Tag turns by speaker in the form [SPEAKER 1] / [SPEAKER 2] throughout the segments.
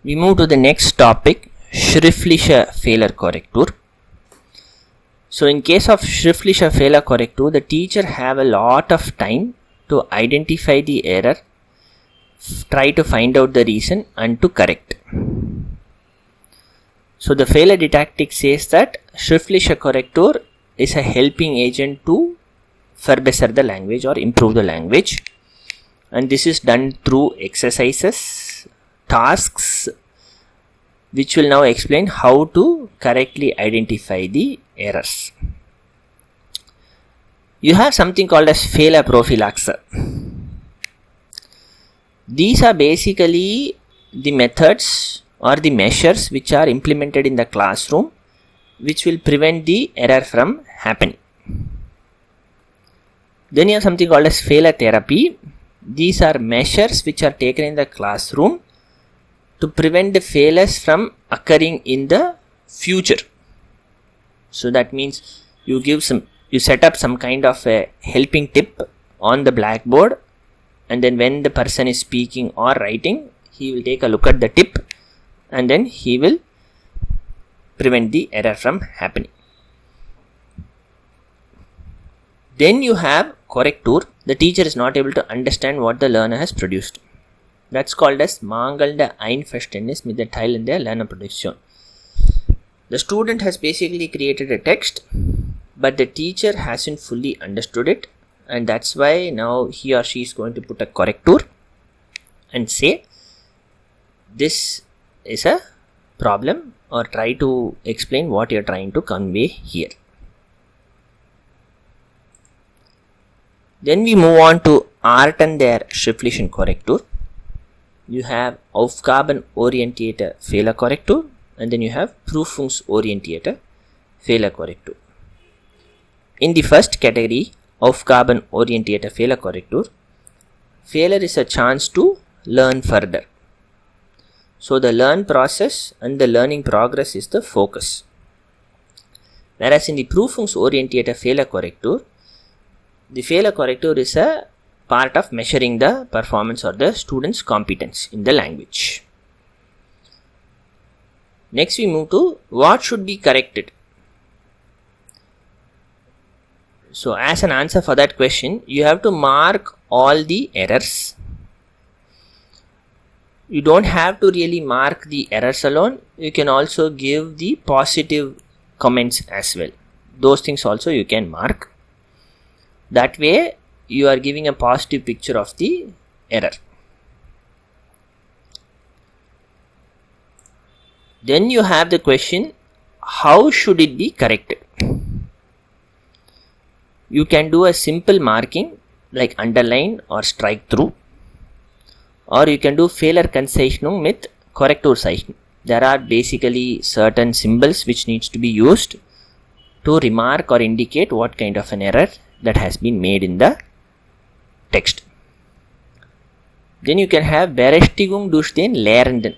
[SPEAKER 1] We move to the next topic, Schriftliche Fehlerkorrektur. So in case of Schriftliche Fehlerkorrektur, the teacher have a lot of time to identify the error, try to find out the reason and to correct. So the failure didactic says that Schriftliche Korrektur is a helping agent to verbessern the language or improve the language, and this is done through exercises, tasks, which will now explain how to correctly identify the errors. You have something called as failure prophylaxis. These are basically the methods or the measures which are implemented in the classroom which will prevent the error from happening. Then you have something called as failure therapy. These are measures which are taken in the classroom to prevent the failures from occurring in the future. So that means you set up some kind of a helping tip on the blackboard, and then when the person is speaking or writing, he will take a look at the tip and then he will prevent the error from happening. Then you have Korrektur. The teacher is not able to understand what the learner has produced. That's called as mangelnde Einverständnis mit der Teilen der Lernerproduktion. The student has basically created a text, but the teacher hasn't fully understood it, and that's why now he or she is going to put a Korrektur and say this is a problem, or try to explain what you are trying to convey here. Then we move on to Arten der Schriftlichen Korrektur. You have Aufgabenorientierte Fehlerkorrektur, and then you have Prüfungsorientierte Fehlerkorrektur. In the first category, Aufgabenorientierte Fehlerkorrektur, failure is a chance to learn further. So the learn process and the learning progress is the focus. Whereas in the Prüfungsorientierte Fehlerkorrektur, the Fehlerkorrektur is a part of measuring the performance or the student's competence in the language. Next we move to what should be corrected. So as an answer for that question, you have to mark all the errors. You don't have to really mark the errors alone. You can also give the positive comments as well. Those things also you can mark. That way you are giving a positive picture of the error. Then you have the question, how should it be corrected? You can do a simple marking like underline or strike through, or you can do Fehlerkennzeichnung mit Korrekturkennzeichnung. There are basically certain symbols which needs to be used to remark or indicate what kind of an error that has been made in the text. Then you can have Berechtigung durch den Lehrenden.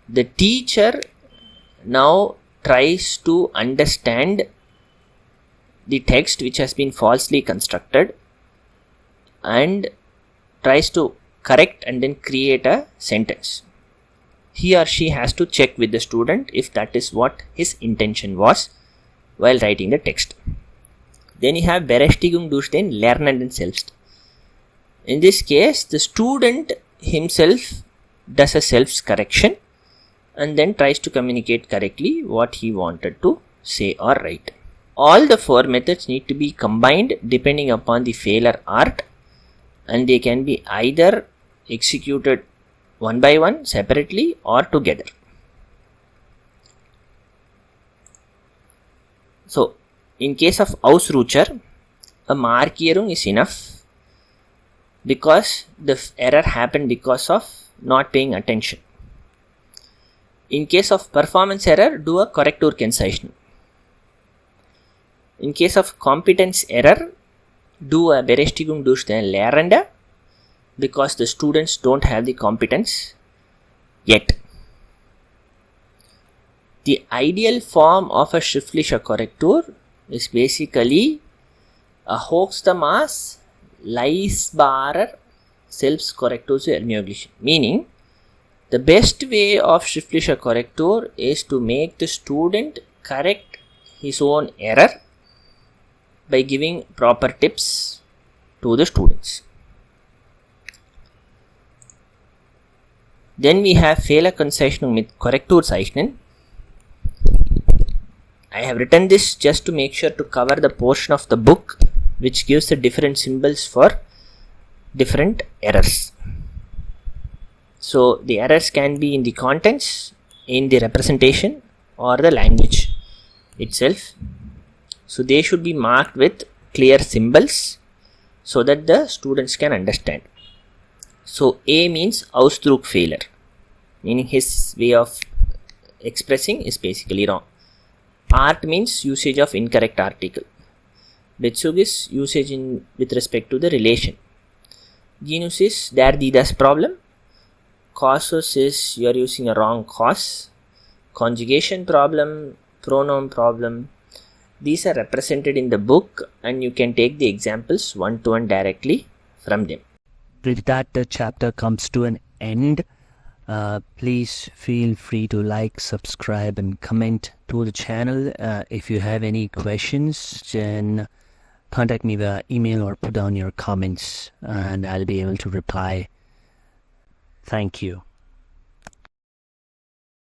[SPEAKER 1] The teacher now tries to understand the text which has been falsely constructed and tries to correct and then create a sentence. He or she has to check with the student if that is what his intention was while writing the text. Then you have Berechtigung durch den Lernenden selbst. In this case, the student himself does a self-correction and then tries to communicate correctly what he wanted to say or write. All the four methods need to be combined depending upon the failure art, and they can be either executed one by one, separately, or together. So, in case of Ausrutscher, a Markierung is enough because the error happened because of not paying attention. In case of performance error, do a Korrekturkennzeichnung. In case of competence error, do a Berechtigung durch den Lehrende because the students don't have the competence yet. The ideal form of a Schriftliche Korrektur is basically a höchste Maß leistbarer Selbstkorrektur zu ermöglichen. Meaning, The best way of Schriftliche Korrektur is to make the student correct his own error by giving proper tips to the students. Then we have Fehlerkennzeichnung mit Korrekturkennzeichnung. I have written this just to make sure to cover the portion of the book which gives the different symbols for different errors. So the errors can be in the contents, in the representation, or the language itself. So they should be marked with clear symbols so that the students can understand. So A means Ausdruckfehler, meaning his way of expressing is basically wrong. Art means usage of incorrect article. Bezug is usage with respect to the relation. Genus is der die das problem. Causus is you are using a wrong cause. Conjugation problem, pronoun problem. These are represented in the book and you can take the examples one to one directly from them.
[SPEAKER 2] With that, the chapter comes to an end. Please feel free to like, subscribe and comment to the channel. If you have any questions, then contact me via email or put down your comments and I'll be able to reply. Thank you.